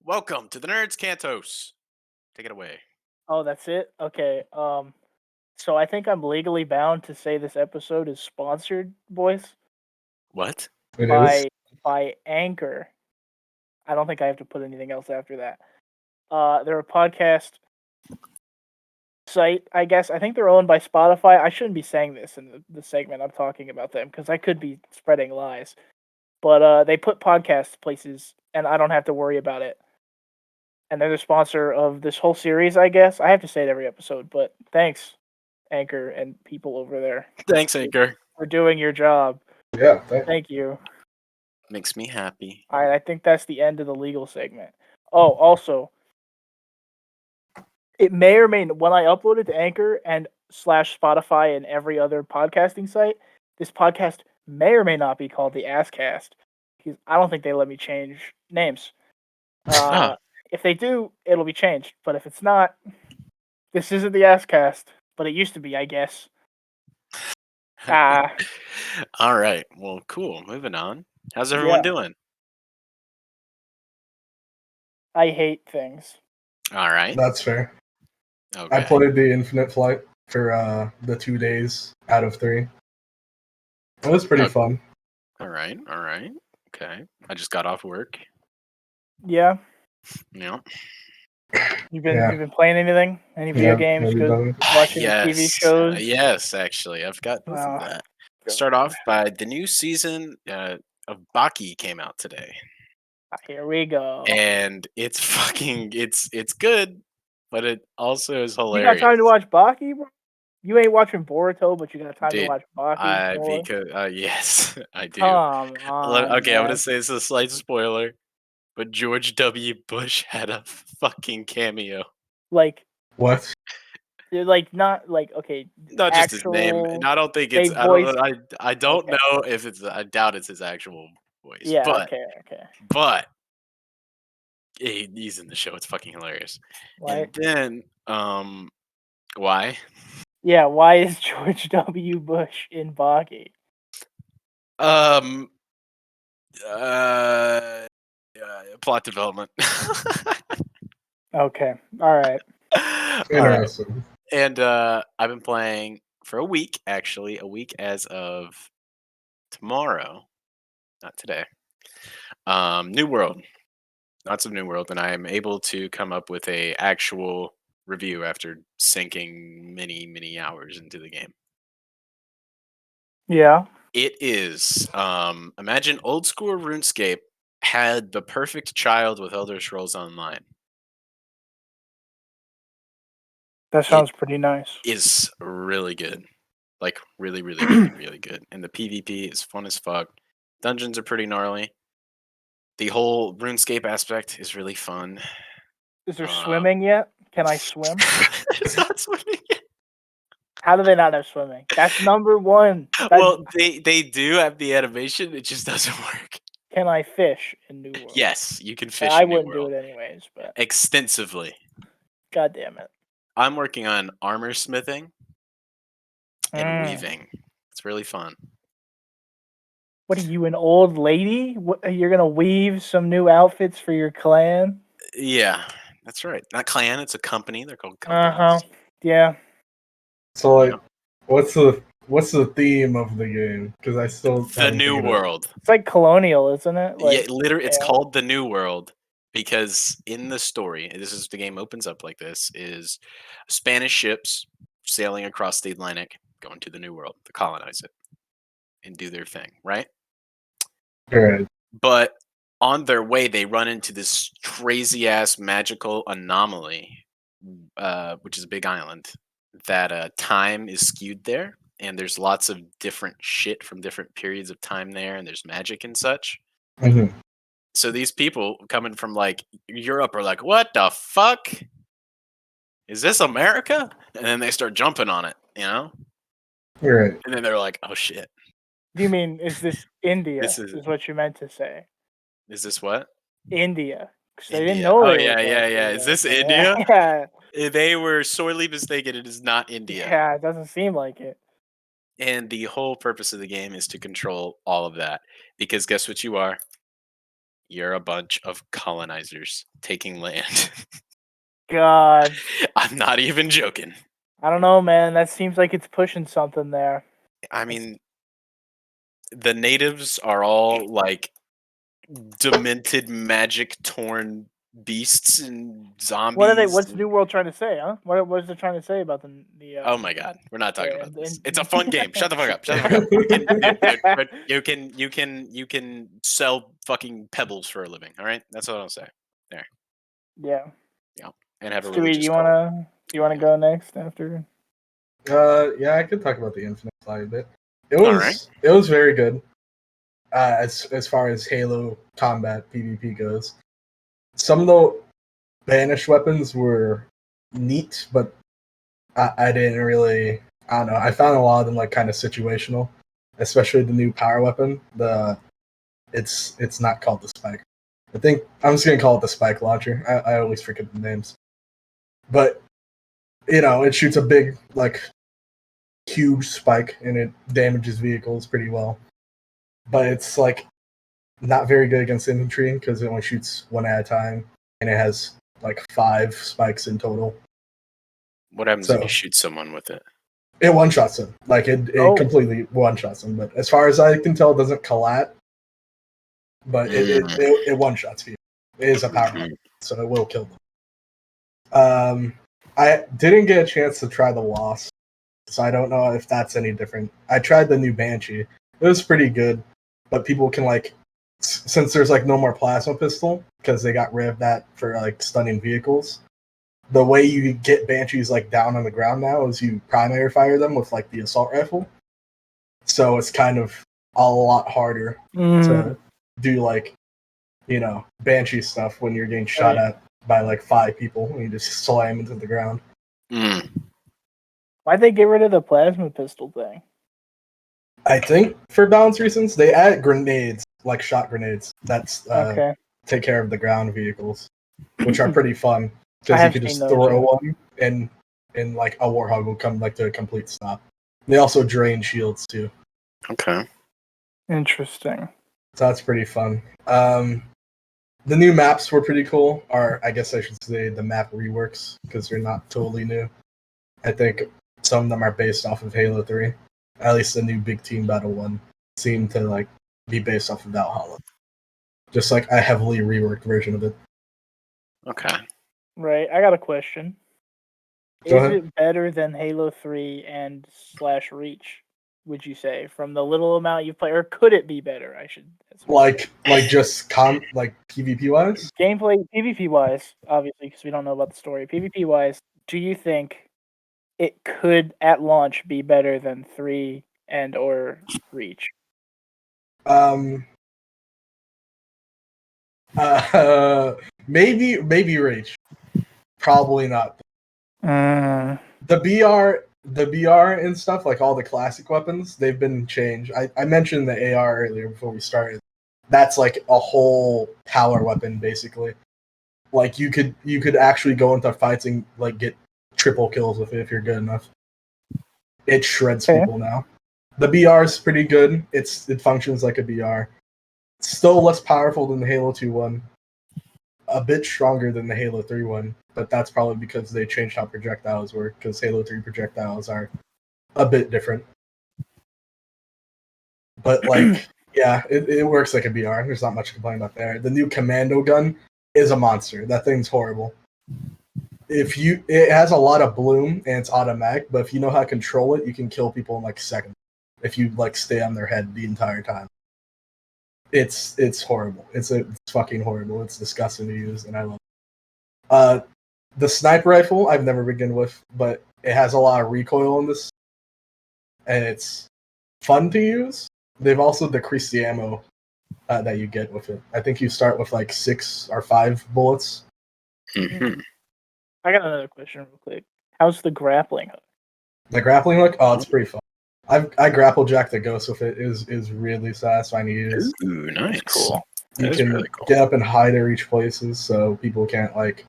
Welcome to the Nerds Cantos. Take it away. Oh, that's it? Okay. So I think I'm legally bound to say this episode is sponsored, boys, What? It is. by by Anchor. I don't think I have to put anything else after that. They're a podcast site, I guess. I think they're owned by Spotify. I shouldn't be saying this in the segment I'm talking about them because I could be spreading lies. But they put podcast places, and I don't have to worry about it. And they're the sponsor of this whole series, I guess. I have to say it every episode, but thanks, Anchor and people over there, Thanks, Anchor. for doing your job. Yeah. Thank you. Makes me happy. All right, I think that's the end of the legal segment. Oh, also, it may or may when I upload it to Anchor and slash Spotify and every other podcasting site, this podcast may or may not be called the Asscast because I don't think they let me change names. Ah. If they do, it'll be changed. But if it's not, this isn't the Asscast, but it used to be, I guess. Ah, All right. Well, cool. Moving on. How's everyone yeah, doing? I hate things. All right. That's fair. Okay. I played the Infinite Flight for the 2 days out of 3. It was pretty fun. All right. All right. Okay. I just got off work. Yeah, Yeah. you've been playing anything? Any video games? have you Good. done it? Watching TV Yes. shows? Yes, actually. I've got both of Oh, that. God. Start off by the new season of Baki came out today. Here we go. And it's it's good, but it also is You hilarious. got time to watch Baki, bro? You ain't watching Boruto, but you got time to Dude, watch Baki. Boy. because yes, I do. Come on, Okay, I'm man. gonna say it's a slight spoiler, but George W. Bush had a fucking cameo. Like, What? they're like not like okay. Not just his name, Actual and I don't think they it's. I don't voice. know. I don't Okay. know if it's. I doubt it's his actual voice. Yeah. But Okay. he's in the show. It's fucking hilarious. And What? then why? Yeah. Why is George W. Bush in Baki? Um uh, plot development. Okay. All right. All right. Interesting. And I've been playing for a week, actually, a week as of tomorrow, not today. New World, lots of New World, and I am able to come up with a actual review after sinking many hours into the game. Yeah. It is imagine old school RuneScape had the perfect child with Elder Scrolls Online. That sounds pretty nice. Is really good. Like really good. And the PvP is fun as fuck. Dungeons are pretty gnarly. The whole RuneScape aspect is really fun. Is there swimming yet? Can I swim? It's not swimming yet. How do they not have swimming? That's number one. Well, they do have the animation, it just doesn't work. Can I fish in New World? Yes, you can fish I in New wouldn't do World it anyways, but extensively. God damn it. I'm working on armor smithing and Mm. weaving. It's really fun. What are you, an old lady? What, you're gonna weave some new outfits for your clan? Yeah, that's right. Not clan, it's a company. They're called Uh huh. companies. Yeah. So like, Yep. what's the theme of the game? Because I still The haven't New figured it out. World. It's like colonial, isn't it? Yeah, Like, literally, it's yeah. called the New World because in the story, and this is the game opens up like this: is Spanish ships sailing across the Atlantic, going to the New World to colonize it and do their thing, right? Alright. But on their way, they run into this crazy ass magical anomaly, which is a big island. That time is skewed there, and there's lots of different shit from different periods of time there, and there's magic and such. Mhm. So these people coming from like Europe are like, "What the fuck? Is this America?" And then they start jumping on it, you know? Right. And then they're like, "Oh shit. Do you mean is this India? This is Is what you meant to say? this what? India. Because they didn't India. know Oh they were yeah, going yeah, to yeah. Is this America. India? Yeah. They were sorely mistaken. It is not India. Yeah, it doesn't seem like it. And the whole purpose of the game is to control all of that. Because guess what you are? You're a bunch of colonizers taking land. God, I'm not even joking. I don't know, man. That seems like it's pushing something there. I mean, the natives are all like demented, magic torn beasts and What are they? zombies. What's New World trying to say, huh? What is it trying to say about the Oh my god, we're not talking yeah, about this. It's a fun game. Shut the fuck up. Shut the fuck up. You can sell fucking pebbles for a living. All right, that's what I'll say. There, yeah. yeah, and have a Stewie, religious you cult. wanna go next after? Yeah, I could talk about the Infinite Flight a bit. All right. It was very good. As far as Halo combat PvP goes, some of the banished weapons were neat, but I didn't really. I don't know. I found a lot of them like kind of situational, especially the new power weapon. It's not called the Spike. I think I'm just gonna call it the Spike launcher. I always forget the names, but it shoots a big like huge spike and it damages vehicles pretty well. But it's like not very good against infantry because it only shoots one at a time, and it has like 5 spikes in total. What happens if you So shoot someone with it? it one shots them. Like it completely one shots them. But as far as I can tell, it doesn't collat. But it one shots people. It is a power weapon, so it will kill them. I didn't get a chance to try the Wasp, so I don't know if that's any different. I tried the new Banshee. It was pretty good, but people can like since there's like no more plasma pistol because they got rid of that for like stunning vehicles. The way you get Banshees like down on the ground now is you primary fire them with like the assault rifle. So it's kind of a lot harder to do like Banshee stuff when you're getting shot at by like 5 people and you just slam into the ground. Why'd they get rid of the plasma pistol thing? I think for balance reasons, they add grenades, like shot grenades. That's Okay. take care of the ground vehicles, which are pretty fun I because you have could seen just those, throw yeah. one and like a warthog will come like to a complete stop. They also drain shields too, Okay. Interesting. so that's pretty fun. The new maps were pretty cool, or I guess I should say the map reworks because they're not totally new. I think some of them are based off of Halo 3. At least the new Big Team Battle one seemed to like be based off of Valhalla. Just like a heavily reworked version of it. Okay. Right. I got a question. Go Is ahead. it better than Halo 3 and / Reach, would you say, from the little amount you've played? Or could it be better, I should Like just like PvP wise? Gameplay, PvP wise, obviously, because we don't know about the story. PvP wise, do you think it could at launch be better than 3 and or Reach? Maybe Rage. Probably not. The BR and stuff, like all the classic weapons, they've been changed. I mentioned the AR earlier before we started. That's like a whole power weapon basically. Like you could actually go into fights and like get triple kills with it if you're good enough. It shreds people now. The BR is pretty good. It functions like a BR. Still less powerful than the Halo 2 one. A bit stronger than the Halo 3 one, but that's probably because they changed how projectiles work, because Halo 3 projectiles are a bit different. But like, yeah, it works like a BR. There's not much to complain about there. The new commando gun is a monster. That thing's horrible. It has a lot of bloom and it's automatic, but if you know how to control it, you can kill people in like seconds. If you like stay on their head the entire time. It's horrible. It's fucking horrible. It's disgusting to use, and I love it. The sniper rifle I've never begun with, but it has a lot of recoil in this, and it's fun to use. They've also decreased the ammo that you get with it. I think you start with like 6 or 5 bullets. Mm-hmm. I got another question real quick. How's the grappling hook? The grappling hook, oh, it's pretty fun. I grapple jack the ghost with it. Is really satisfying to use. Ooh, nice. That's cool. You can really cool. Get up and hide or reach places, so people can't like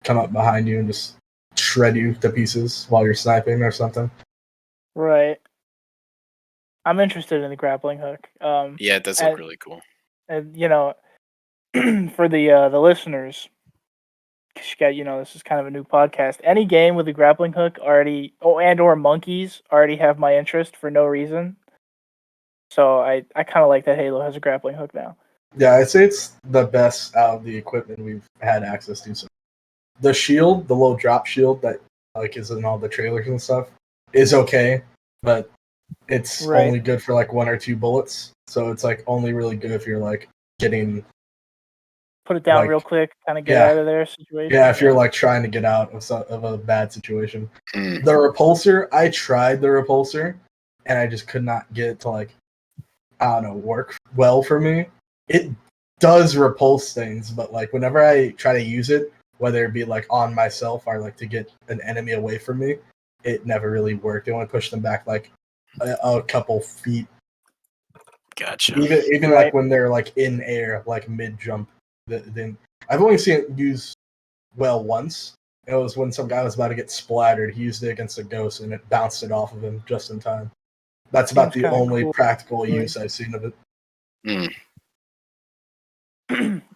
come up behind you and just shred you to pieces while you're sniping or something. Right. I'm interested in the grappling hook. Yeah, it does look really cool. And for the listeners, 'cause you got, this is kind of a new podcast. Any game with a grappling hook already, or monkeys already have my interest for no reason. So I kind of like that Halo has a grappling hook now. Yeah, I'd say it's the best out of the equipment we've had access to. So the shield, the little drop shield that like is in all the trailers and stuff, is okay, but it's Right. only good for like 1 or 2 bullets. So it's like only really good if you're like getting Put it down like real quick, kind of get yeah. out of there situation. Yeah, if you're like trying to get out of a bad situation. Mm. The repulsor, I tried the repulsor, and I just could not get it to like, I don't know, work well for me. It does repulse things, but like whenever I try to use it, whether it be like on myself or like to get an enemy away from me, it never really worked. It only pushed them back like a couple feet. Gotcha. Even Right. like when they're like in air, like mid jump. Then I've only seen it used well once. It was when some guy was about to get splattered. He used it against a ghost, and it bounced it off of him just in time. That's about Seems the kinda only cool. practical use I've seen of it. Mm.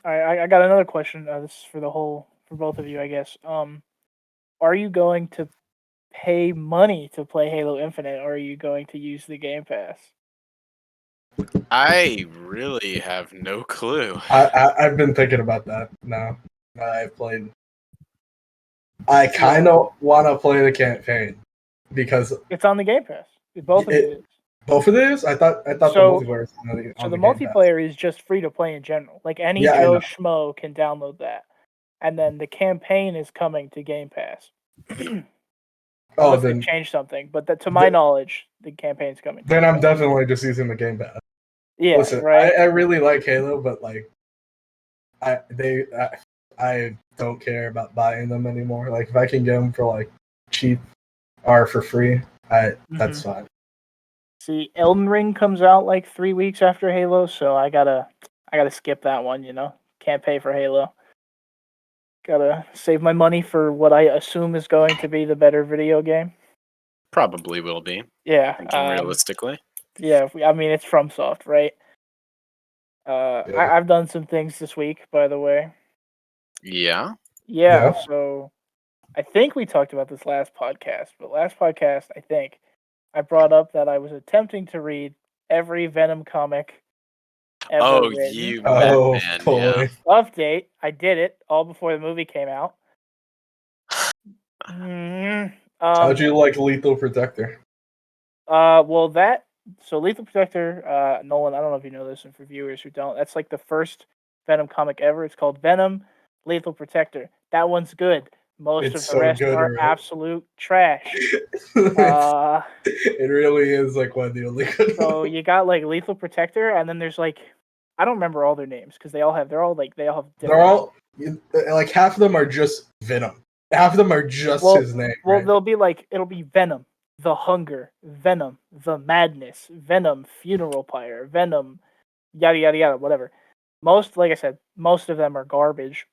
I got another question. This is for both of you, I guess. Are you going to pay money to play Halo Infinite, or are you going to use the Game Pass? I really have no clue. I've been thinking about that now. I've played. I kind of want to play the campaign because It's on the Game Pass. Both of it is. both of these. I thought the multiplayer was on the the Game Pass. multiplayer is just free to play in general. Like any Yeah, I Joe know. Schmo can download that, and then the campaign is coming to Game Pass. Oh, Unless they then change something, but to my knowledge, the campaign's coming. then I'm definitely just using the Game Pass. Yeah, Listen, right. I really like Halo, but like, I don't care about buying them anymore. Like, if I can get them for like cheap or for free, that's fine. See, Elden Ring comes out like 3 weeks after Halo, so I gotta skip that one. Can't pay for Halo. Gotta save my money for what I assume is going to be the better video game. Probably will be. Yeah, Thinking realistically. yeah. I mean, it's FromSoft, right? Yeah. I've done some things this week, by the way. Yeah. Yeah, Yeah. so I think we talked about this last podcast, but last podcast, I think I brought up that I was attempting to read every Venom comic ever Oh, written. you Oh madman, boy. yeah. Update, I did it all before the movie came out. How'd you like Lethal Protector? Well, Lethal Protector, Nolan, I don't know if you know this, and for viewers who don't, that's like the first Venom comic ever. It's called Venom Lethal Protector. That one's good. Most It's of the so rest good, are right? absolute trash. It really is like one of the only good So ones. you got like Lethal Protector, and then there's like, I don't remember all their names because they all have different. They're all like half of them are just Venom. Half of them are just his name. Well, Right? they'll be like, it'll be Venom, the Hunger, Venom, the Madness, Venom, Funeral Pyre, Venom, yada yada yada, whatever. Like I said, most of them are garbage.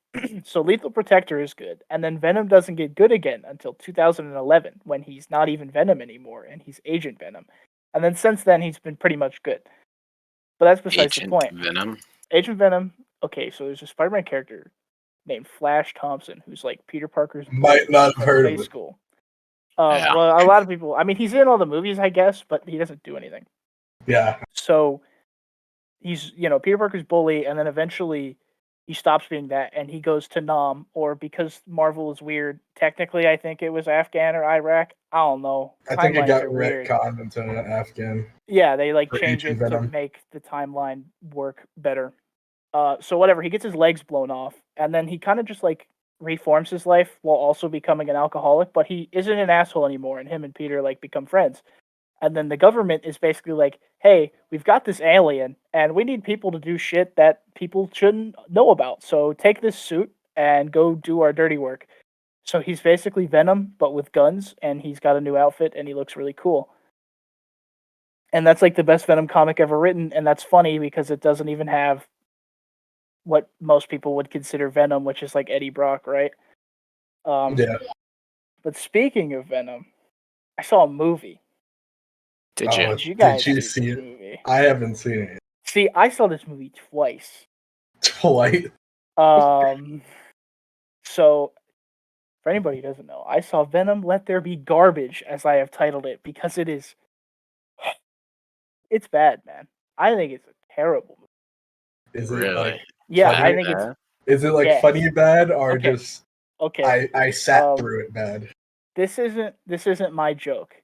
So Lethal Protector is good, and then Venom doesn't get good again until 2011 when he's not even Venom anymore and he's Agent Venom, and then since then he's been pretty much good. But that's besides the Agent point. Venom. Agent Venom. Okay, so there's a Spider-Man character named Flash Thompson who's like Peter Parker's Might not have heard high of it. school. Yeah. Well, a lot of people. I mean, he's in all the movies, I guess, but he doesn't do anything. Yeah. So he's Peter Parker's bully, and then eventually he stops being that, and he goes to Nam, or because Marvel is weird. Technically, I think it was Afghan or Iraq. I don't know. I think it Timelines got are weird. retconned into Afghan. Yeah, they like for change Agent it to Venom. make the timeline work better. So whatever, he gets his legs blown off, and then he kind of just like reforms his life while also becoming an alcoholic. But he isn't an asshole anymore, and him and Peter like become friends. And then the government is basically like, "Hey, we've got this alien, and we need people to do shit that people shouldn't know about. So take this suit and go do our dirty work." So he's basically Venom, but with guns, and he's got a new outfit, and he looks really cool. And that's like the best Venom comic ever written, and that's funny because it doesn't even have what most people would consider Venom, which is like Eddie Brock, right? Yeah. But speaking of Venom, I saw a movie. Did you? Did you guys see see this it? movie? I haven't seen it. See, I saw this movie twice. Polite. So for anybody who doesn't know, I saw Venom Let There Be Garbage, as I have titled it, because it's bad, man. I think it's a terrible movie. Is it Really? like Yeah, funny? I think it's bad? Is it like yes. funny bad or Okay. just Okay. I sat Um, through it bad? This isn't my joke,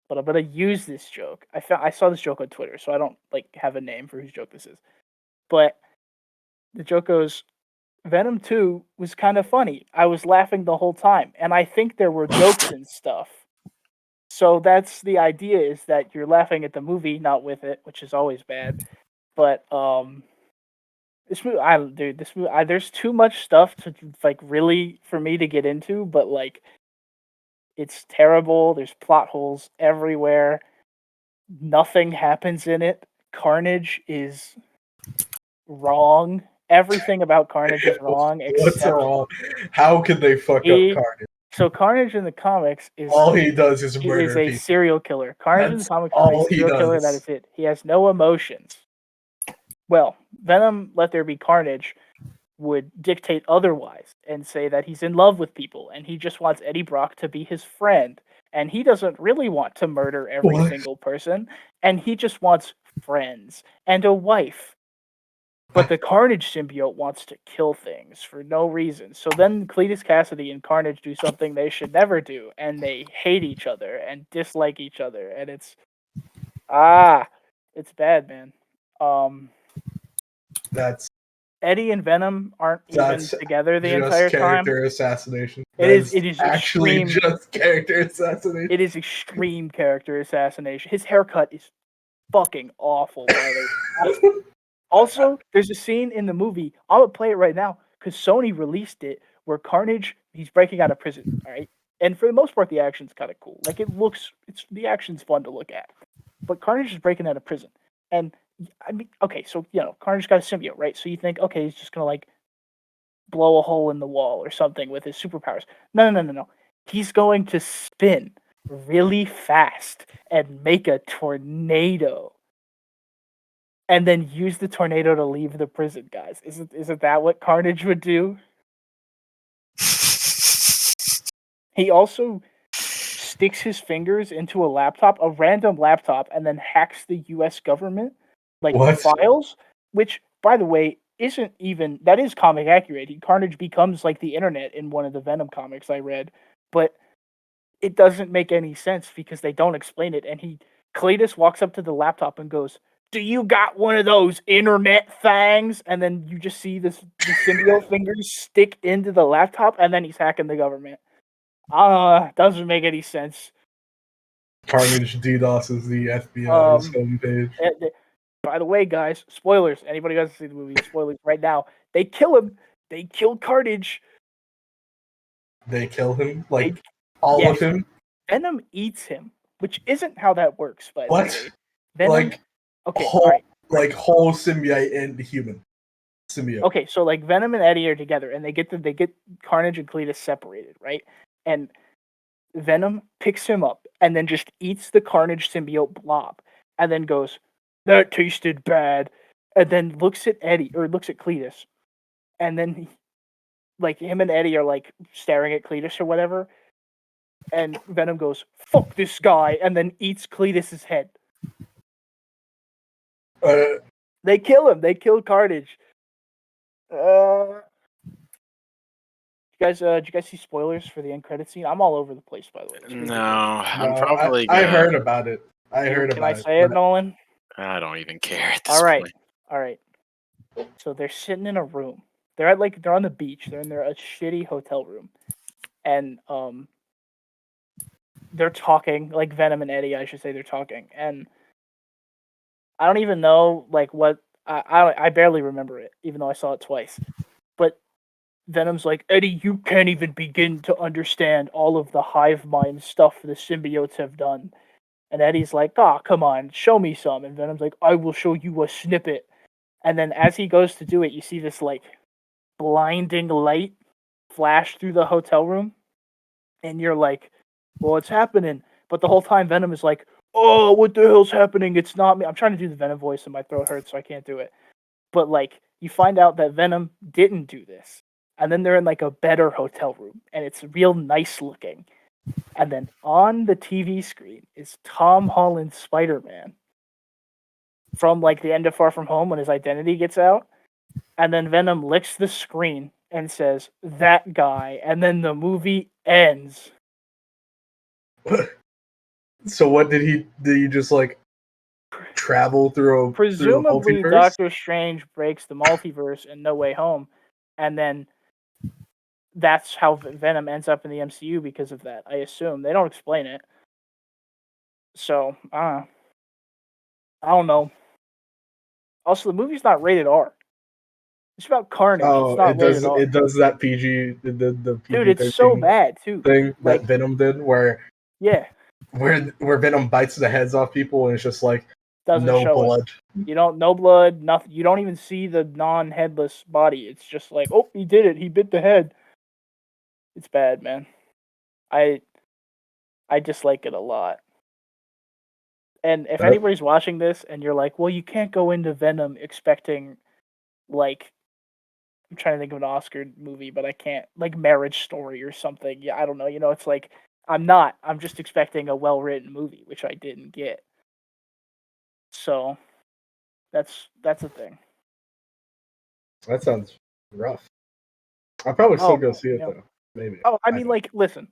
but I'm gonna use this joke. I saw this joke on Twitter, so I don't like have a name for whose joke this is. But the joke goes, Venom 2 was kind of funny. I was laughing the whole time, and I think there were jokes and stuff. So that's the idea, is that you're laughing at the movie, not with it, which is always bad. But this movie, there's too much stuff to like really for me to get into, but like it's terrible. There's plot holes everywhere. Nothing happens in it. Carnage is wrong. Everything about Carnage is wrong What's except wrong? How could they fuck up he. Carnage? So Carnage in the comics is All he does is he is murder a people. serial killer. Carnage in the That's comics is all a he serial killer. That does. is it. He has no emotions. Well, Venom Let There Be Carnage would dictate otherwise and say that he's in love with people and he just wants Eddie Brock to be his friend. And he doesn't really want to murder every What? single person. And he just wants friends and a wife. But the Carnage symbiote wants to kill things for no reason. So then Cletus Cassidy and Carnage do something they should never do. And they hate each other and dislike each other. And it's bad, man. That's Eddie and Venom aren't even together the just entire time. character assassination. It is actually extreme. just character assassination. It is extreme character assassination. His haircut is fucking awful, by the way. Also, there's a scene in the movie. I'm gonna play it right now because Sony released it where Carnage, he's breaking out of prison. All right, and for the most part, the action's kind of cool. Like the action's fun to look at. But Carnage is breaking out of prison, and I mean, okay, so Carnage got a symbiote, right? So you think, okay, he's just gonna like blow a hole in the wall or something with his superpowers. No. He's going to spin really fast and make a tornado. And then use the tornado to leave the prison, guys. Isn't that what Carnage would do? He also sticks his fingers into a random laptop, and then hacks the US government, like What? files, which, by the way, that is comic accurate. Carnage becomes like the internet in one of the Venom comics I read, but it doesn't make any sense because they don't explain it. And Cletus walks up to the laptop and goes, "Do you got one of those internet things?" And then you just see the symbiote fingers stick into the laptop, and then he's hacking the government. Doesn't make any sense. Carnage DDoSes the FBI's homepage. By the way, guys, spoilers. Anybody who hasn't seen the movie, spoilers right now. They kill him. They kill Carnage. They kill him? Like, all of him? Venom eats him, which isn't how that works, by the What? way. Venom, Like, okay, whole, alright. like whole symbiote and human symbiote. Okay, so like Venom and Eddie are together, and they get Carnage and Cletus separated, right? And Venom picks him up and then just eats the Carnage symbiote blob, and then goes, "That tasted bad," and then looks at Cletus, and then like him and Eddie are like staring at Cletus or whatever, and Venom goes, "Fuck this guy," and then eats Cletus's head. They kill him. They kill Carnage. Did you guys see spoilers for the end credit scene? I'm all over the place, by the way. No, I'm No, probably I gonna. heard about it. Can I say it, Nolan? I don't even care at this All right, point. all right. So they're sitting in a room. They're on the beach. They're in a shitty hotel room, and they're talking, like Venom and Eddie, I should say. They're talking, and I don't even know like what I barely remember it, even though I saw it twice. But Venom's like, "Eddie, you can't even begin to understand all of the hive mind stuff the symbiotes have done." And Eddie's like, "Ah, come on, show me some." And Venom's like, "I will show you a snippet." And then as he goes to do it, you see this like blinding light flash through the hotel room. And you're like, "Well, what's happening?" But the whole time Venom is like, "Oh, what the hell's happening? It's not me." I'm trying to do the Venom voice and my throat hurts, so I can't do it. But like you find out that Venom didn't do this. And then they're in like a better hotel room and it's real nice looking. And then on the TV screen is Tom Holland's Spider-Man from like the end of Far From Home when his identity gets out. And then Venom licks the screen and says, "That guy." And then the movie ends. So what did he? Did he just like travel through a Presumably, multiverse? Doctor Strange breaks the multiverse in No Way Home, and then that's how Venom ends up in the MCU because of that. I assume they don't explain it, so I don't know. Also, the movie's not rated R. It's about carnage. Oh, It's not it does. rated R. It does that PG. The PG Dude, it's so bad too. thing Like, that Venom did, where yeah, Venom bites the heads off people, and it's just like doesn't no show it. blood. You don't, no blood, nothing. You don't even see the non-headless body. It's just like, oh, he did it. He bit the head. It's bad, man. I dislike it a lot. And if anybody's watching this and you're like, well, you can't go into Venom expecting, like, I'm trying to think of an Oscar movie, but I can't, like Marriage Story or something. Yeah, I don't know. You know, it's like, I'm not. I'm just expecting a well-written movie, which I didn't get. So, that's a thing. That sounds rough. I'll probably still go see it yeah. though. Maybe. Oh, I mean, like, listen.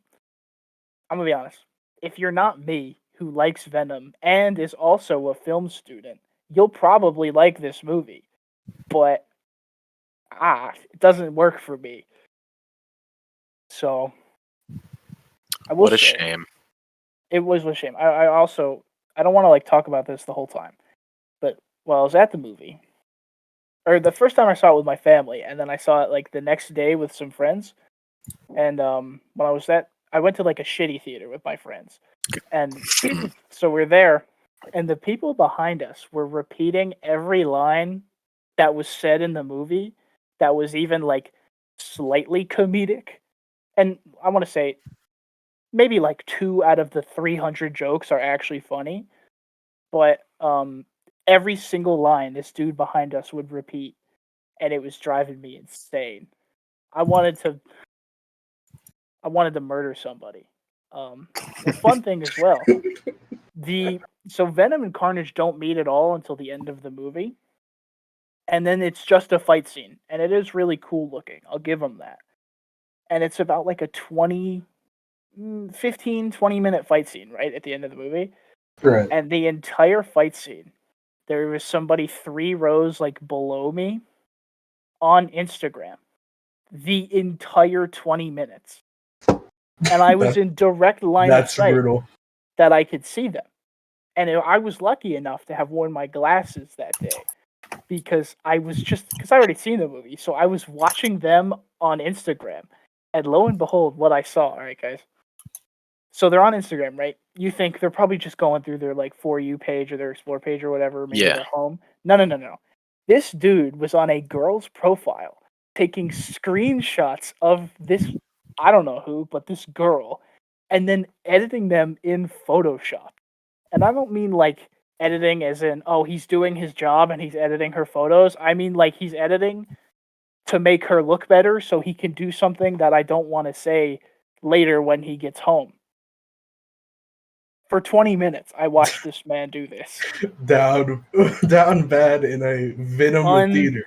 I'm gonna be honest. If you're not me, who likes Venom and is also a film student, you'll probably like this movie. But it doesn't work for me. So I will What a say, shame. it was a shame. I also I don't want to like talk about this the whole time, but while I was at the movie, or the first time I saw it with my family, and then I saw it like the next day with some friends, and when I went to like a shitty theater with my friends, and so we're there, and the people behind us were repeating every line that was said in the movie that was even like slightly comedic. And I want to say maybe like 2 out of the 300 jokes are actually funny, but every single line this dude behind us would repeat, and it was driving me insane. I wanted to murder somebody. The fun thing as well, so Venom and Carnage don't meet at all until the end of the movie, and then it's just a fight scene, and it is really cool looking. I'll give them that. And it's about like a 15, 20-minute fight scene, right, at the end of the movie. Right. And the entire fight scene, there was somebody 3 rows like below me on Instagram the entire 20 minutes. And I was in direct line of That's sight brutal. that I could see them. And I was lucky enough to have worn my glasses that day because I already seen the movie. So I was watching them on Instagram. And lo and behold, what I saw, all right, guys. So they're on Instagram, right? You think they're probably just going through their like For You page or their Explore page or whatever, maybe Yeah. their home. No. This dude was on a girl's profile taking screenshots of this, I don't know who, but this girl, and then editing them in Photoshop. And I don't mean like editing as in, oh, he's doing his job and he's editing her photos. I mean like he's editing to make her look better so he can do something that I don't want to say later when he gets home. For 20 minutes, I watched this man do this. Down bad in a Venom theater.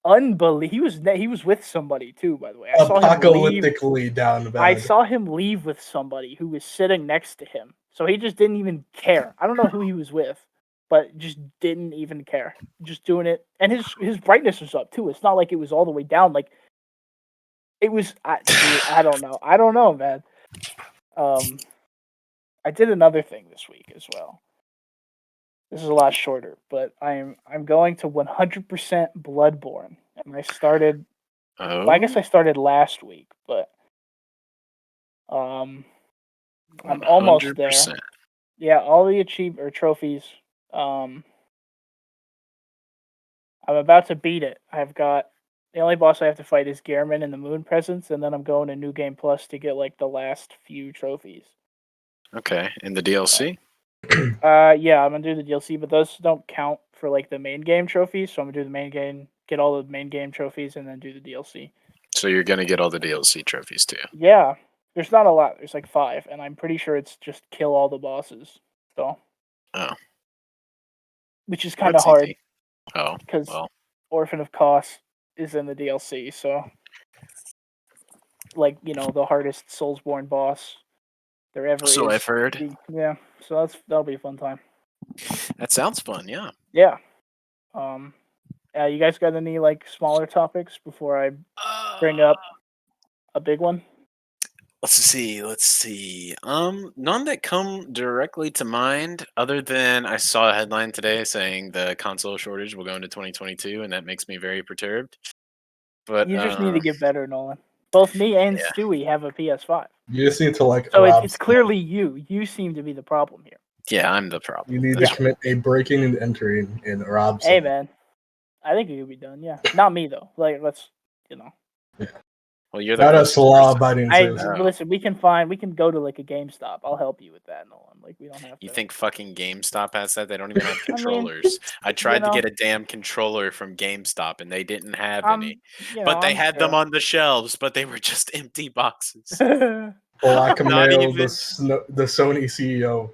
Unbelievable. He was with somebody too, by the way. I saw him leave. Apocalyptically down bad. I saw him leave with somebody who was sitting next to him. So he just didn't even care. I don't know who he was with, but just didn't even care. Just doing it. And his brightness was up too. It's not like it was all the way down. Like it was I don't know. I don't know, man. I did another thing this week as well. This is a lot shorter, but I'm going to 100% Bloodborne, and I started. Oh. Well, I guess I started last week, but I'm almost there. 100%. Yeah, all the trophies. I'm about to beat it. I've got the only boss I have to fight is Gehrman in the Moon Presence, and then I'm going to New Game Plus to get like the last few trophies. Okay, in the DLC? Yeah, I'm gonna do the DLC, but those don't count for like the main game trophies. So I'm gonna do the main game, get all the main game trophies, and then do the DLC. So you're gonna get all the DLC trophies too. Yeah, there's not a lot. There's like 5, and I'm pretty sure it's just kill all the bosses. So. Oh. Which is kind of That's hard easy. Oh, because well. Orphan of Kos is in the DLC. So, like the hardest Soulsborne boss there ever So is. I've heard. Yeah, so that'll be a fun time. That sounds fun. Yeah. Yeah. You guys got any like smaller topics before I bring up a big one? Let's see. None that come directly to mind, other than I saw a headline today saying the console shortage will go into 2022, and that makes me very perturbed. But You just need to get better, Nolan. Both me and Yeah. Stewie have a PS5. You just need to like. So rob it's someone. clearly you. You seem to be the problem here. Yeah, I'm the problem. You need Yeah. to commit a breaking and entering and rob Hey, someone. man. I think it could be done. Yeah, not me though. Like, let's. Well, you're the Not closest us law-abiding I citizens. listen. We can go to like a GameStop. I'll help you with that, Nolan. Like we don't have to. You think fucking GameStop has that? They don't even have I mean, controllers. I tried to know. get a damn controller from GameStop, and they didn't have any. You know, But they I'm had them sure. on the shelves, but they were just empty boxes. Blackmail even- the Sony CEO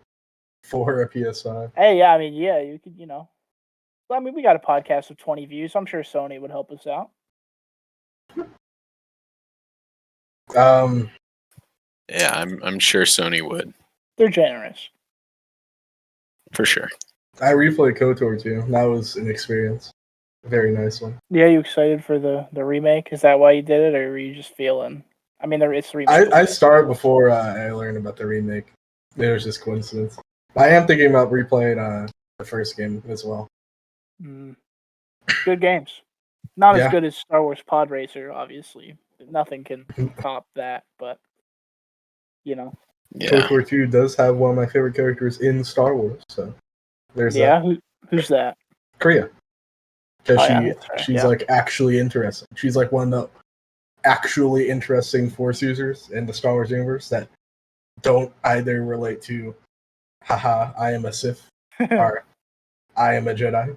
for a PS5. Hey, yeah. I mean, yeah. You could, Well, I mean, we got a podcast with 20 views. I'm sure Sony would help us out. Yeah, I'm sure Sony would. They're generous. For sure. I replayed KOTOR 2. That was an experience. A very nice one. Yeah, you excited for the remake? Is that why you did it, or were you just feeling? I mean, it's the remake. I started before I learned about the remake. It was just coincidence. I am thinking about replaying the first game as well. Good games. Not as Yeah. good as Star Wars Pod Racer, obviously. Nothing can top that, but Yeah. KOTOR 2 does have one of my favorite characters in Star Wars, so there's that. Who's that? Kriya. Because Oh, yeah, that's right, she's yeah. like actually interesting. She's like one of the actually interesting Force users in the Star Wars universe that don't either relate to haha, I am a Sith or I am a Jedi.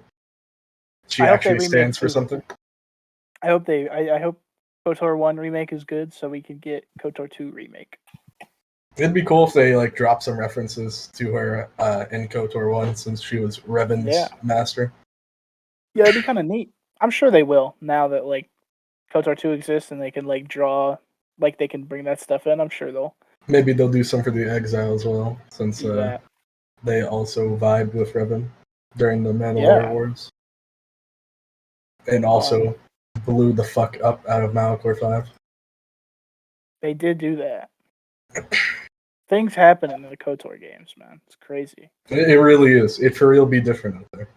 She I hope they actually remake stands for too. something. I hope KOTOR 1 remake is good, so we can get KOTOR 2 remake. It'd be cool if they like drop some references to her in KOTOR 1 since she was Revan's master. Yeah, it'd be kind of neat. I'm sure they will now that like KOTOR 2 exists and they can like draw, like they can bring that stuff in. I'm sure they'll. Maybe they'll do some for the Exile as well, since do that. they also vibed with Revan during the Mandalore Wars. And also blew the fuck up out of Malachor 5. They did do that. Things happen in the KOTOR games, man. It's crazy. It really is. It for real be different out there.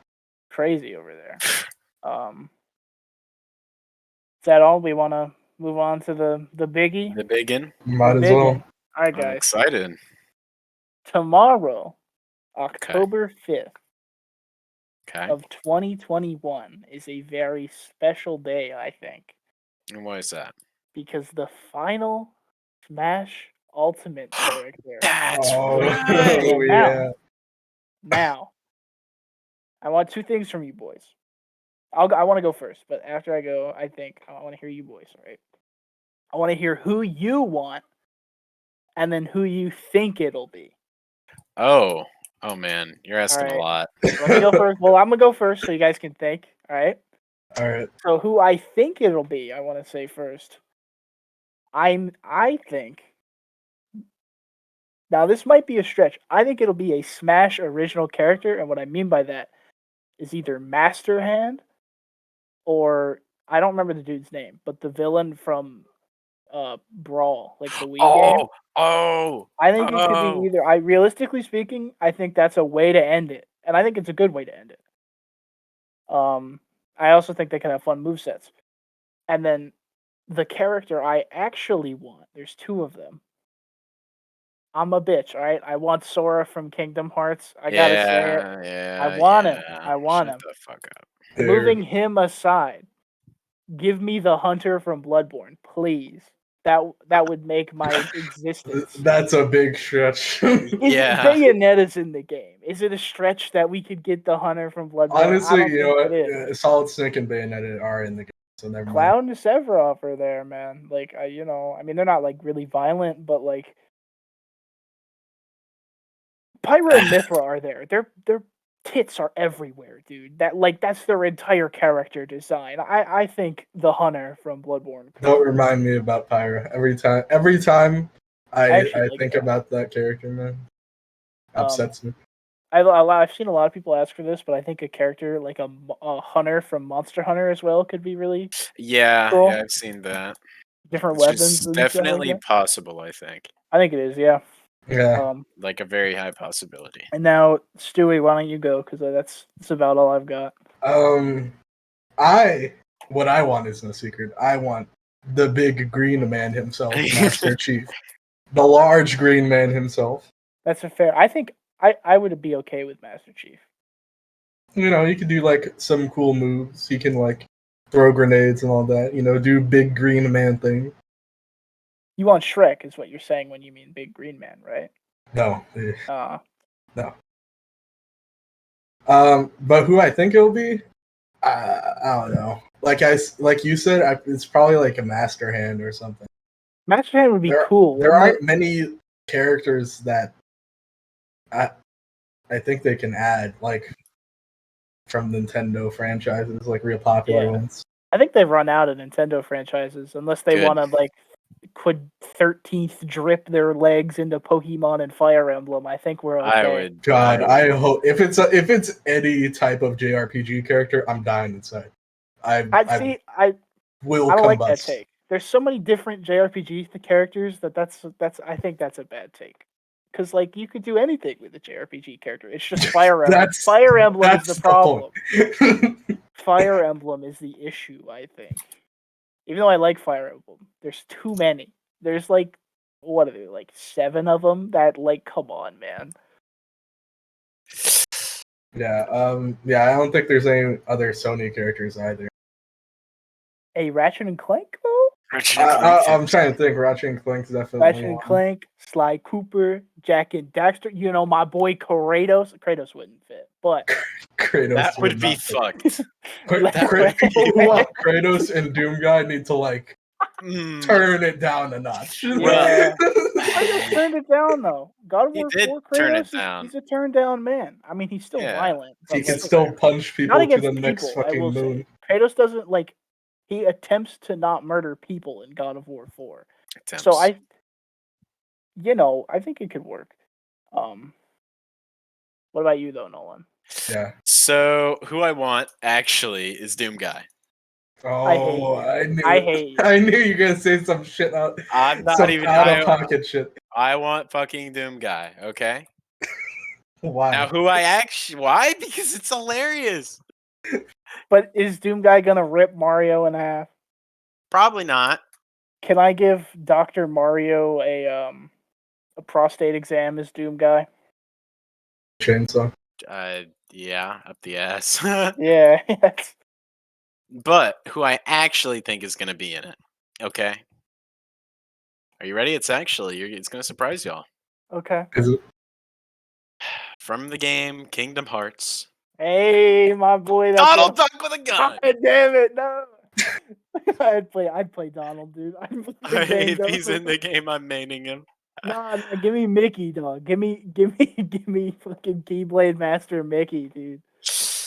Crazy over there. Is that all? We want to move on to the biggie? The biggin. Might The as big well. one. All right, I'm guys. excited. Tomorrow, October 5th Okay. of 2021 is a very special day, I think, And why is that? because the final Smash Ultimate character. That's Oh, right. yeah. Now, I want 2 things from you boys. I want to go first, but after I go, I want to hear you boys, all right? I want to hear who you want, and then who you think it'll be. Oh man, you're asking Alright. a lot. Let me go first. Well, I'm gonna go first, so you guys can think. All right. All right. So who I think it'll be, I want to say first. I think. Now this might be a stretch. I think it'll be a Smash original character, and what I mean by that is either Master Hand, or I don't remember the dude's name, but the villain from Brawl, like the Wii game. I think it could be either. Realistically speaking, I think that's a way to end it, and I think it's a good way to end it. I also think they can have fun movesets, and then the character I actually want. There's 2 of them. I'm a bitch, all right. I want Sora from Kingdom Hearts. I gotta say it. Yeah. I want him. I want Shut him. the fuck up. Moving him aside, give me the Hunter from Bloodborne, please. that would make my existence. That's a big stretch. Yeah. Bayonetta's in the game. Is it a stretch that we could get the hunter from Bloodborne? I Honestly, don't you know think what? it is. Solid Snake and Bayonetta are in the game, so never mind. Clown and Sephiroth are there, man. Like, I mean, they're not like really violent, but like, Pyra and Mithra are there. Their tits are everywhere, dude. That's their entire character design. I think the hunter from Bloodborne. Don't remind me about Pyra. Every time I like think that. about that character, man, upsets me. I've seen a lot of people ask for this, but I think a character like a hunter from Monster Hunter as well could be really Yeah, cool. I've seen that. Different Which weapons is and stuff like definitely that. possible, I think. I think it is, yeah. Yeah. Like a very high possibility. And now, Stewie, why don't you go? Because that's about all I've got. What I want is no secret. I want the big green man himself, Master Chief, the large green man himself. That's a fair. I think I would be okay with Master Chief. You know, you could do like some cool moves. He can like throw grenades and all that. You know, do big green man thing. You want Shrek, is what you're saying when you mean big green man, right? No. No. But who I think it'll be, I don't know. Like you said, it's probably like a Master Hand or something. Master Hand would be cool. There aren't many characters that I think they can add like from Nintendo franchises, like real popular ones. I think they've run out of Nintendo franchises unless they want to like could 13th drip their legs into Pokemon and Fire Emblem. I think we're okay. I hope if it's any type of JRPG character, I'm dying inside. I don't like that take. There's so many different JRPG characters that's I think that's a bad take. Because like you could do anything with a JRPG character. It's just Fire Emblem. Fire Emblem is the problem. Fire Emblem is the issue, I think. Even though I like Fire Emblem, there's too many. There's like, what are there, like 7 of them? That like, come on, man. Yeah, I don't think there's any other Sony characters either. A Ratchet and Clank though? I'm trying to think. Ratchet and Clank's definitely Ratchet and Clank, Sly Cooper, Jack and Daxter. You know my boy Kratos. Kratos wouldn't fit, but Kratos that would be fucked. Kratos and Doomguy need to like turn it down a notch. Yeah, Kratos turned it down though. God of War 4 Kratos, he's a turned down man. I mean, he's still violent. He can still punch people to the next fucking moon. Kratos doesn't like. He attempts to not murder people in God of War 4. So I think it could work. What about you though, Nolan? Yeah. So who I want actually is Doomguy. Oh, I hate you. I knew you were gonna say some shit out. I'm not even out of pocket shit. I want fucking Doomguy. Okay. Why? Now why? Because it's hilarious. But is Doomguy gonna rip Mario in half? Probably not. Can I give Dr. Mario a prostate exam as Doomguy? Chainsaw. Yeah, up the ass. Yeah. But who I actually think is gonna be in it. Okay. Are you ready? It's gonna surprise y'all. Okay. Is it? From the game Kingdom Hearts. Hey, my boy. Donald Duck with a gun. God damn it! No. I'd play Donald, dude. If he's in the game, I'm maining him. Nah, give me Mickey, dog. Give me fucking Keyblade Master Mickey, dude.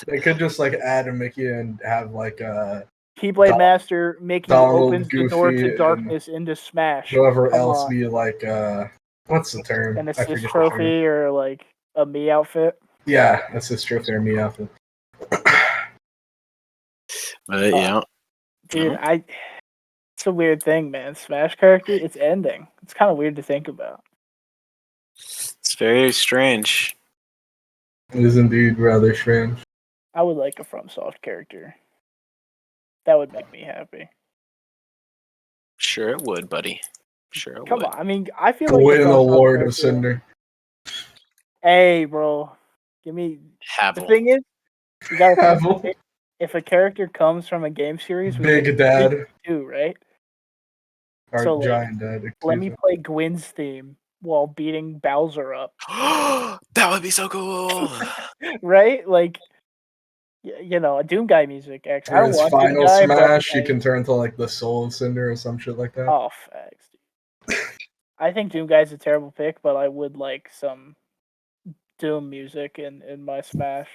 They could just like add a Mickey and have like Keyblade Master Mickey Donald, opens the door to darkness into Smash. Whoever else be like what's the term? An assist trophy or like a me outfit. Yeah, assist trophy or me outfit. Yeah. Dude, it's a weird thing, man. Smash character, it's ending. It's kind of weird to think about. It's very strange. It is indeed rather strange. I would like a FromSoft character. That would make me happy. Sure it would, buddy. Sure it would. Come on, I mean, I feel like win a Lord of Cinder. Hey, bro, give me. Havel. The thing is, you gotta. If a character comes from a game series, Big Dad too, right? Our So, like, giant dad. let Excuse me me. play Gwyn's theme while beating Bowser up. That would be so cool. Right? Like, you know, Doom Guy music. Actually, I For don't his want Doom final Guy, but smash, he like, can turn to like the Soul of Cinder or some shit like that. oh, facts. I think Doom Guy's a terrible pick, but I would like some Doom music in my Smash.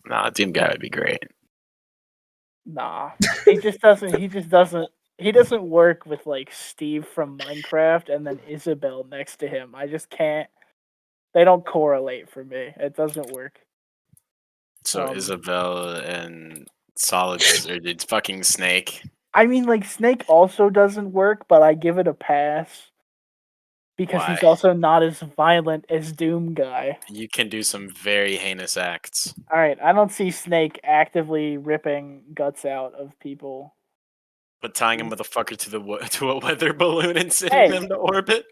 Nah, Doom Guy would be great. Nah, he just doesn't. He just doesn't. He doesn't work with like Steve from Minecraft and then Isabelle next to him. I just can't. They don't correlate for me. It doesn't work. So Isabelle and Solid or it's fucking Snake. I mean, like Snake also doesn't work, but I give it a pass because Why? he's also not as violent as Doom Guy. You can do some very heinous acts. All right, I don't see Snake actively ripping guts out of people. But tying a motherfucker to a weather balloon and sending Hey. them to orbit.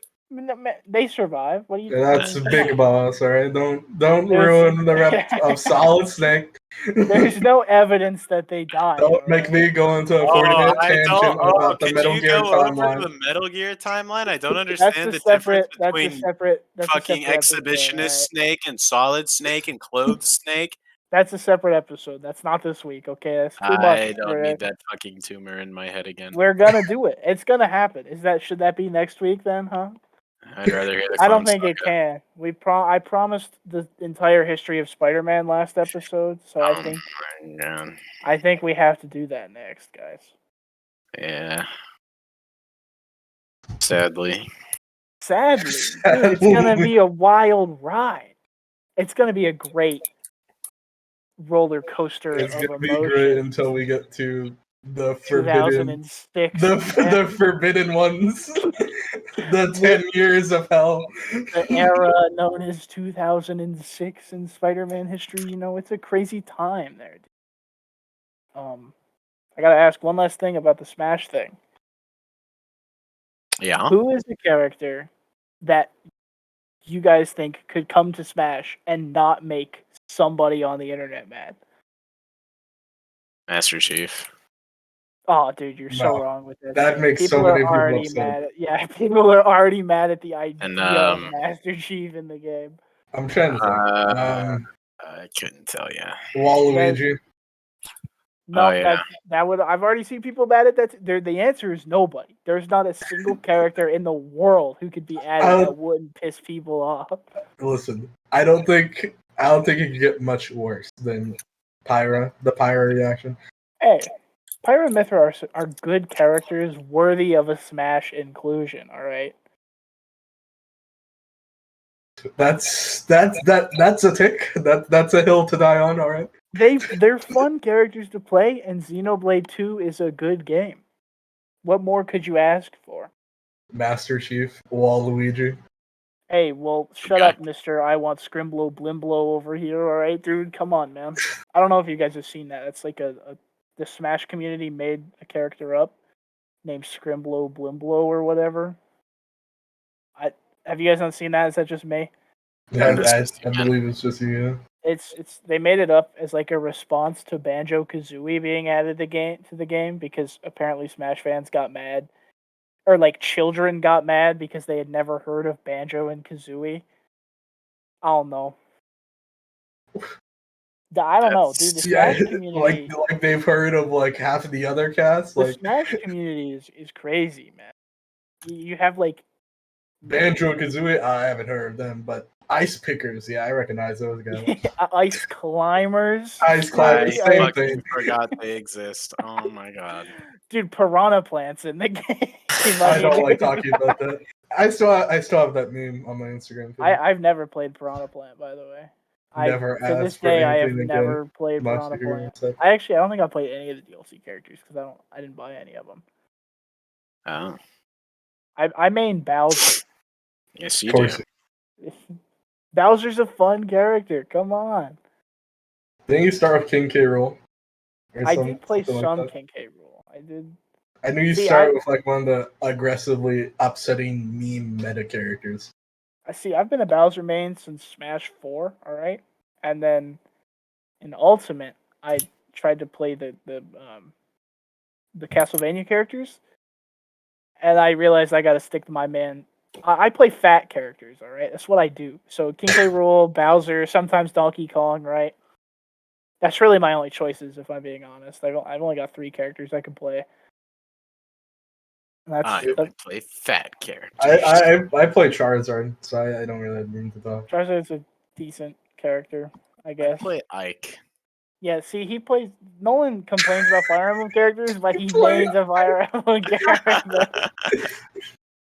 They survive. What do you? Yeah, that's Big Boss, alright? Don't There's- ruin the rep of Solid Snake. There's no evidence that they died. Don't make me go into a 40-minute tangent about the could Metal you Gear go over timeline. the Metal Gear timeline? I don't That's understand a the difference separate. That's a between separate. That's a fucking separate episode. exhibitionist Alright? Snake and Solid Snake and Clothed Snake. That's a separate episode. That's not this week. Okay, that's too much. I don't for need it. that fucking tumor in my head again. We're gonna do it. It's gonna happen. Should that be next week then? Huh? I'd rather hear the I don't Clone think it Saga. can. I promised the entire history of Spider-Man last episode, so Oh my god. I think we have to do that next, guys. Yeah. Sadly. Sadly, dude, it's gonna be a wild ride. It's gonna be a great roller coaster It's of gonna be great emotion. until we get to the forbidden, 2006. the forbidden ones, the 10 years of hell. The era known as 2006 in Spider-Man history. You know, it's a crazy time there. I gotta ask one last thing about the Smash thing. Yeah. Who is the character that you guys think could come to Smash and not make somebody on the internet mad? Master Chief. Oh, dude, you're so No, wrong with this. that makes so People are many people already upset. mad. Yeah, people are already mad at the idea And, of Master Chief in the game. I'm trying to think. I couldn't tell you. Waluigi. No, yeah. that would. I've already seen people mad at that. The answer is nobody. There's not a single character in the world who could be added that wouldn't piss people off. Listen, I don't think it could get much worse than Pyra. The Pyra reaction. Hey, Pyra and Mithra are good characters worthy of a Smash inclusion. All right. That's a tick. That's a hill to die on. All right. They're fun characters to play, and Xenoblade 2 is a good game. What more could you ask for? Master Chief, Waluigi. Hey, well, shut up, Mister. I want Scrimblow Blimblow over here. All right, dude, come on, man. I don't know if you guys have seen that. It's like the Smash community made a character up named Scrimblow Blimblow or whatever. Have you guys not seen that? Is that just me? Yeah, I believe it's just you. Yeah. It's they made it up as like a response to Banjo Kazooie being added to the game because apparently Smash fans got mad, or like children got mad because they had never heard of Banjo and Kazooie. I don't know. I don't know, dude. The Smash community, like they've heard of like half of the other cast. the Like Smash community is crazy, man. You have like Banjo Kazooie. I haven't heard of them, but Ice Pickers. Yeah, I recognize those guys. Ice Climbers. Ice Climbers, same I thing. forgot they exist. Oh my god. Dude, piranha plants in the game. I don't like talking about that. I still have that meme on my Instagram. I've never played Piranha Plant, by the way. Never To this asked for day, I have anything never again. played Monster Piranha Hero Plant. stuff. I don't think I played any of the DLC characters because I didn't buy any of them. Oh. I main Bowser. Yes, you do. Bowser's a fun character. Come on. Didn't you start with King K. Rool? I did play something some like that? King K. Rool. I did. I knew you started with like one of the aggressively upsetting meme meta characters. I've been a Bowser main since Smash 4, alright? And then in Ultimate, I tried to play the Castlevania characters. and I realized I got to stick to my man. I play fat characters, all right? That's what I do. So King K. Rool, Bowser, sometimes Donkey Kong, right? That's really my only choices, if I'm being honest. I've only got 3 characters I can play. And I that's only play fat characters. I play Charizard, so I don't really have room to talk. Charizard's a decent character, I I guess. play Ike. Yeah, see, he plays. Nolan complains about Fire Emblem characters, but he Play mains a Fire Emblem character.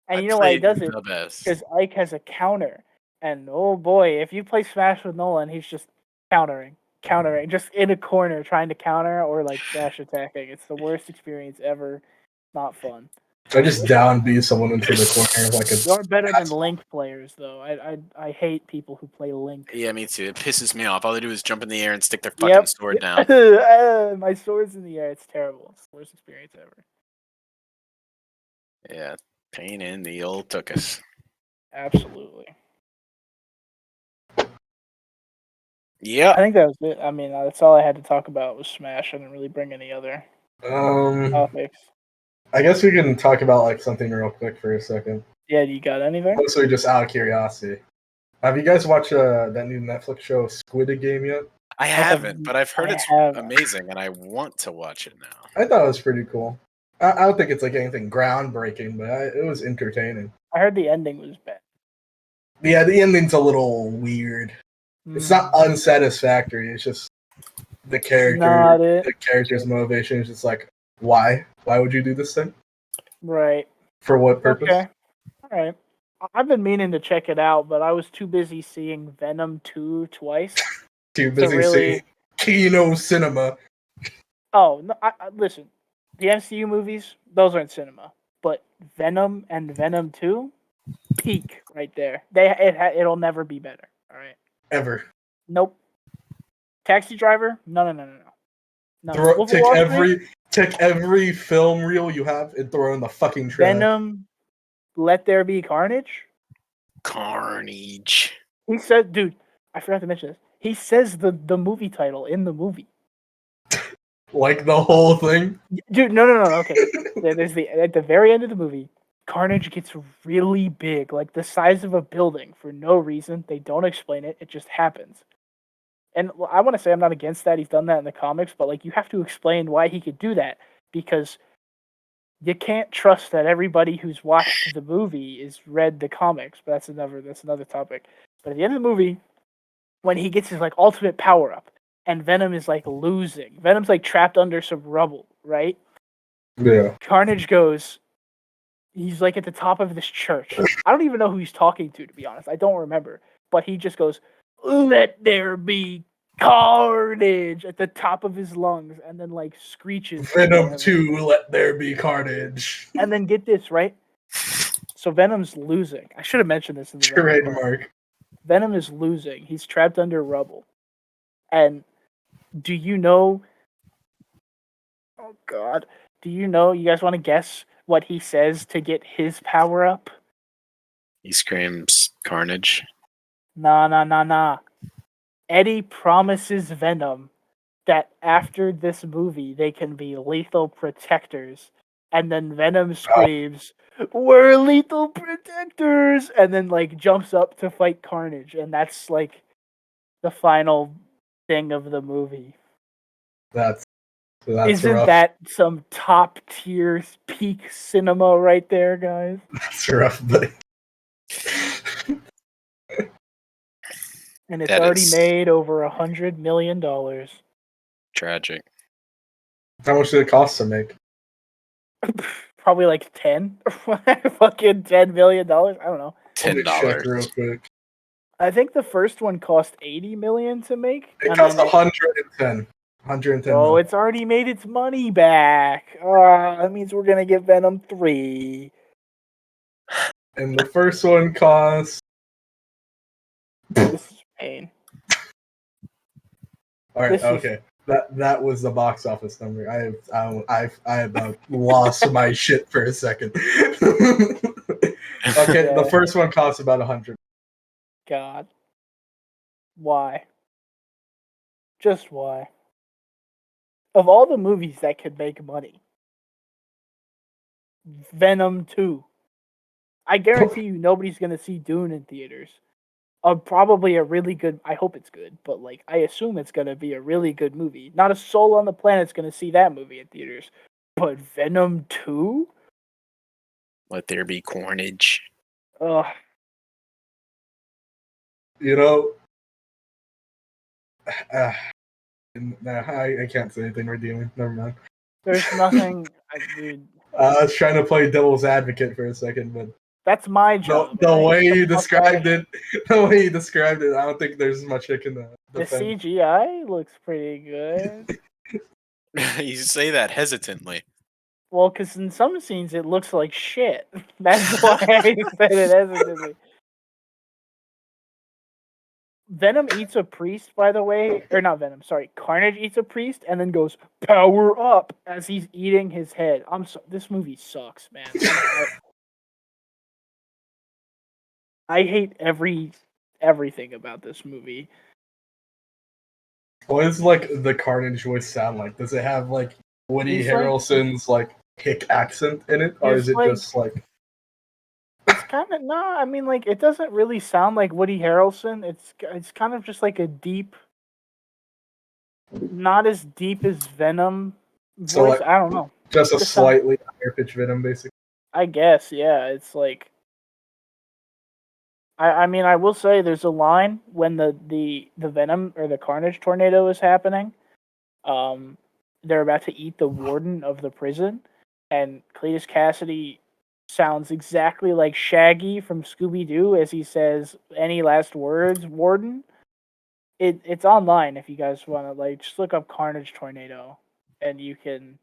And I you know why he play does it? the best. Because Ike has a counter. And oh boy, if you play Smash with Nolan, he's just countering, just in a corner trying to counter or like dash attacking. It's the worst experience ever. Not fun. I just down B someone into the corner like a. You're better than Link players, though. I hate people who play Link. Yeah, me too. It pisses me off. All they do is jump in the air and stick their fucking sword down. My sword's in the air. It's terrible. It's the worst experience ever. Yeah, pain in the old tuchus. Absolutely. Yeah. I think that was it. I mean, that's all I had to talk about was Smash. I didn't really bring any other topics. I guess we can talk about like something real quick for a second. Yeah, you got anything? Mostly just out of curiosity. Have you guys watched that new Netflix show Squid Game yet? I haven't, but I've heard it's amazing, and I want to watch it now. I thought it was pretty cool. I don't think it's like anything groundbreaking, but it was entertaining. I heard the ending was bad. Yeah, the ending's a little weird. It's not unsatisfactory. It's just the character's motivation is just like, why? Why would you do this thing? Right. For what purpose? Okay. All right. I've been meaning to check it out, but I was too busy seeing Venom 2 twice. Too busy seeing Kino cinema. Oh, no, listen. The MCU movies, those aren't cinema. But Venom and Venom 2, peak right there. It'll never be better. All right. Ever. Nope. Taxi Driver? No. Take every film reel you have and throw in the fucking trash. Venom, Let There Be Carnage? Carnage. He said, dude, I forgot to mention this. He says the movie title in the movie. Like the whole thing? Dude, no. Okay. There's at the very end of the movie, Carnage gets really big, like the size of a building for no reason. They don't explain it. It just happens. And I want to say I'm not against that. He's done that in the comics, but like you have to explain why he could do that because you can't trust that everybody who's watched the movie is read the comics. But that's another topic. But at the end of the movie, when he gets his like ultimate power up, and Venom is like losing, Venom's like trapped under some rubble, right? Yeah. Carnage goes. He's like at the top of this church. I don't even know who he's talking to be honest. I don't remember. But he just goes, "Let there be carnage" at the top of his lungs and then like screeches. Venom 2, let there be carnage. And then get this, right? So Venom's losing. I should have mentioned this in the trademark. Venom is losing. He's trapped under rubble. And do you know? Oh God. Do you know? You guys want to guess what he says to get his power up? He screams Carnage. Nah. Eddie promises Venom that after this movie they can be lethal protectors. And then Venom screams, "We're lethal protectors!" And then like jumps up to fight Carnage. And that's like the final thing of the movie. Isn't rough. that some top tier peak cinema right there, guys? That's rough, buddy. And it's already made over $100 million. Tragic. How much did it cost to make? Probably like 10. Fucking $10 million. I don't know. $10. Real quick. I think the first one cost $80 million to make. It cost 110. 110. Oh, it's already made its money back. That means we're gonna get Venom 3. And the first one cost. This is pain. All right. Okay. That was the box office number. I have lost my shit for a second. Okay, the first one costs about 100. God. Why? Just why? Of all the movies that could make money, Venom 2. I guarantee you nobody's gonna see Dune in theaters. Probably a really good. I hope it's good, but like I assume it's gonna be a really good movie. Not a soul on the planet's gonna see that movie in theaters. But Venom 2? Let there be carnage. Ugh. You know, nah, I can't say anything redeeming. Never mind. There's nothing, dude. I was trying to play devil's advocate for a second, but That's my job. the alright? way Get you the fuck described away. it, I don't think there's much I can The defend. CGI looks pretty good. You say that hesitantly. Well, because in some scenes it looks like shit. That's why I said it hesitantly. Venom eats a priest, by the way, or not Venom. Sorry, Carnage eats a priest and then goes power up as he's eating his head. This movie sucks, man. I hate everything about this movie. What does like the Carnage voice sound like? Does it have like Woody He's like- Harrelson's like hick accent in it, or He's is it like- just like It's kind of I mean, like it doesn't really sound like Woody Harrelson. It's kind of just like a deep, not as deep as Venom voice. So, like, I don't know. just a Just sound- slightly higher pitch Venom, basically? I guess, yeah. It's like I mean, I will say there's a line when the Venom or the Carnage tornado is happening. They're about to eat the warden of the prison, and Cletus Cassidy sounds exactly like Shaggy from Scooby Doo as he says, "Any last words, warden?" It's online if you guys want to like just look up Carnage tornado, and you can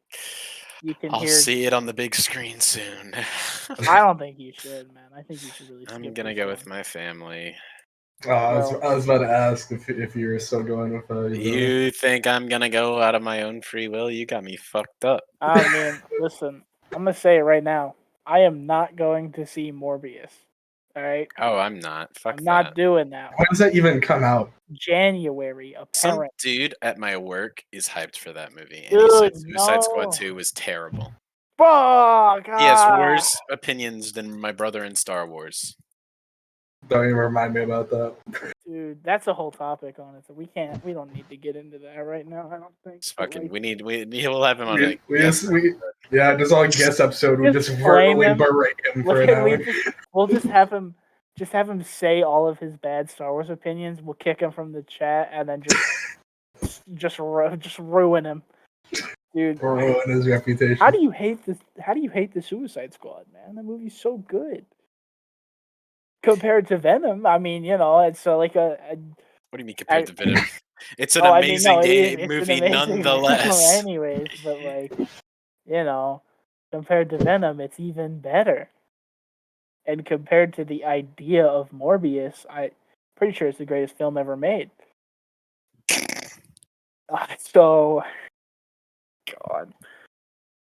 I'll hear. see it on the big screen soon. I don't think you should, man. I think you should really. I'm skip gonna this go one. with my family. I Well- was about to ask if you were still going with your brother. You think I'm gonna go out of my own free will? You got me fucked up. I mean, listen, I'm gonna say it right now. I am not going to see Morbius. All right, Oh, I'm not. Fuck I'm that. not doing that. When does that even come out? January, Some apparently. dude at my work is hyped for that movie, and he said Dude, Suicide Squad no. 2 was terrible. Fuck! He has ah. worse opinions than my brother in Star Wars. Don't even remind me about that. Dude, that's a whole topic on it. So we don't need to get into that right now. I don't think. It's But, fucking. like, We'll have him on a guest Yeah, just on guest episode, we Just just blame verbally him. berate him for look an at hour. we'll just have him say all of his bad Star Wars opinions. We'll kick him from the chat and then just ruin him, dude. Or ruin his reputation. How do you hate this? How do you hate the Suicide Squad, man? That movie's so good compared to Venom. I mean, you know, it's like a What do you mean compared to Venom? It's an oh, amazing I mean, no, game it's movie, an amazing nonetheless. film anyways, but like, you know, compared to Venom, it's even better. And compared to the idea of Morbius, I'm pretty sure it's the greatest film ever made. So, God.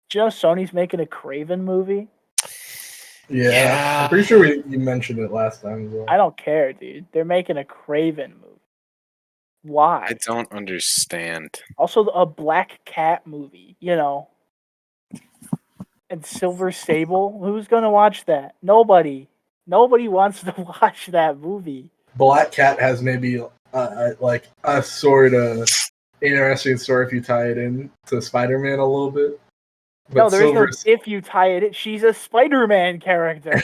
Do you know Sony's making a Craven movie? Yeah, I'm pretty sure you mentioned it last time as well. I don't care, dude. They're making a Craven movie. Why? I don't understand. Also, a Black Cat movie, you know. And Silver Sable. Who's gonna watch that? Nobody. Nobody wants to watch that movie. Black Cat has maybe like a sort of interesting story if you tie it in to Spider-Man a little bit. But No, there is no Silver- if you tie it. She's a Spider-Man character.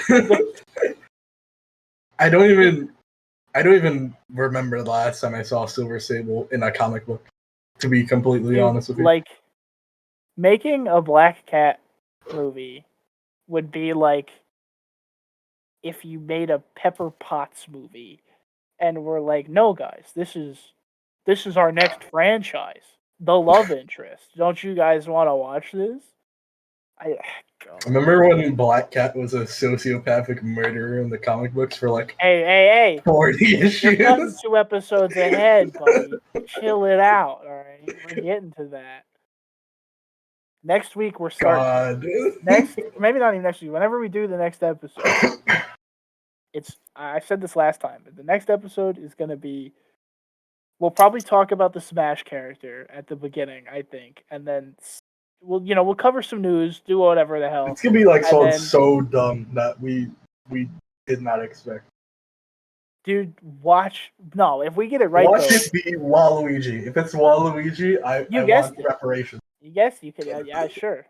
I don't even remember the last time I saw Silver Sable in a comic book. To be completely honest with you, Like, making a Black Cat movie would be like if you made a Pepper Potts movie and we're like, no, guys, this is our next franchise, The Love Interest. Don't you guys want to watch this? God. remember when Black Cat was a sociopathic murderer in the comic books for like Hey! 40 You're cutting issues? 2 episodes ahead, buddy. Chill it out, all right? We're getting to that. Next week we're starting. God. Maybe not even next week. Whenever we do the next episode, I said this last time, but the next episode is going to be. We'll probably talk about the Smash character at the beginning, I think, and then we'll cover some news, do whatever the hell. It's gonna be like And something then- so dumb that we did not expect. Dude, watch. No, if we get it right, Watch though, it be Waluigi. If it's Waluigi, I guessed want it. reparations. Yes, you could. Yeah, sure.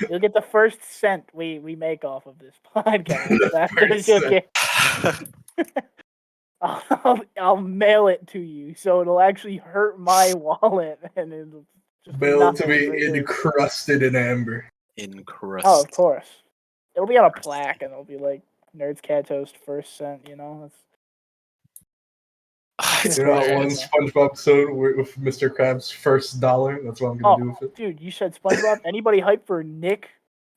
You'll get the first cent we make off of this podcast. That's what you'll get. I'll mail it to you, so it'll actually hurt my wallet, and it'll just Built to nothing for be you. encrusted in amber. Oh, of course. It'll be on a plaque, and it'll be like Nerds Cantos first cent. It's You know that one hilarious. SpongeBob episode with Mr. Krabs' first $1? That's what I'm gonna do with it. Dude, you said SpongeBob. Anybody hype for Nick?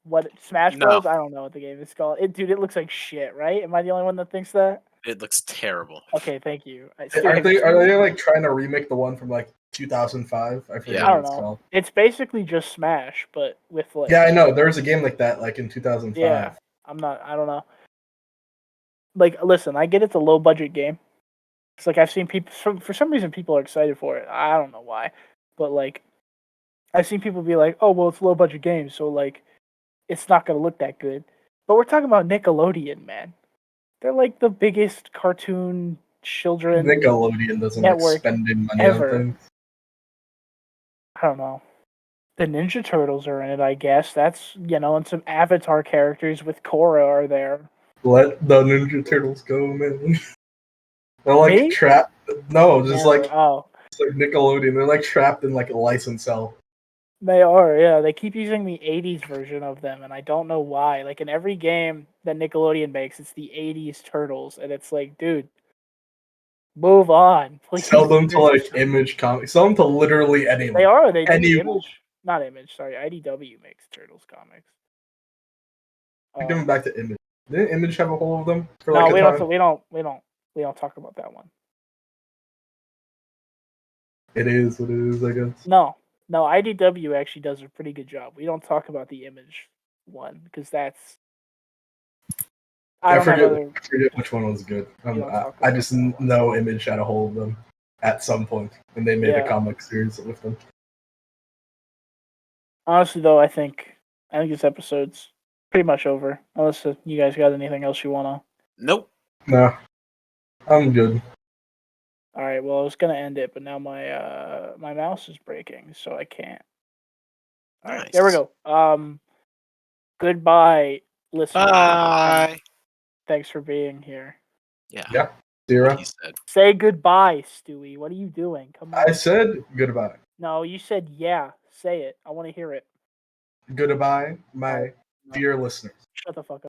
What Smash No. Bros? I don't know what the game is called. Dude, it looks like shit, right? Am I the only one that thinks that? It looks terrible. Okay, thank you. Are they like trying to remake the one from like 2005? I forget Yeah. I what don't it's know. called. It's basically just Smash, but with like. Yeah, I know. There was a game like that, like in 2005. Yeah, I don't know. Like, listen, I get it's a low budget game. It's like I've seen people for some reason people are excited for it. I don't know why, but like I've seen people be like, "Oh, well, it's low budget game, so like it's not gonna look that good." But we're talking about Nickelodeon, man. They're like the biggest cartoon children Nickelodeon doesn't like network spending money ever. on things. I don't know. The Ninja Turtles are in it, I guess. That's and some Avatar characters with Korra are there. Let the Ninja Turtles go, man. They're like Me? trapped. No, just Never. like Oh. it's like Nickelodeon. They're like trapped in like a license cell. They are, yeah. They keep using the 80s version of them, and I don't know why. Like, in every game that Nickelodeon makes, it's the 80s Turtles, and it's like, dude, move on, please. Sell them to like Image Comics. Sell them to literally anyone. They are. They do. Anyone. Not Image, sorry. IDW makes Turtles comics. Give them back to Image. Didn't Image have a hold of them for No, like we a don't. time? We don't talk about that one. It is what it is, I guess. No, IDW actually does a pretty good job. We don't talk about the Image one because that's. I forget don't which one was good. don't talk I about just that one. know Image had a hold of them at some point, and they made a Yeah. comic series with them. Honestly, though, I think this episode's pretty much over. Unless you guys got anything else you wanna. Nope. No, I'm good. All right. Well, I was gonna end it, but now my mouse is breaking, so I can't. All right. There we Nice. go. Goodbye, listeners. Bye. Thanks for being here. Yeah. Yeah. What Zero. he said. Say goodbye, Stewie. What are you doing? Come on. I said goodbye. No, you said yeah. Say it. I want to hear it. Goodbye, my Alright, no. dear listeners. Shut the fuck up.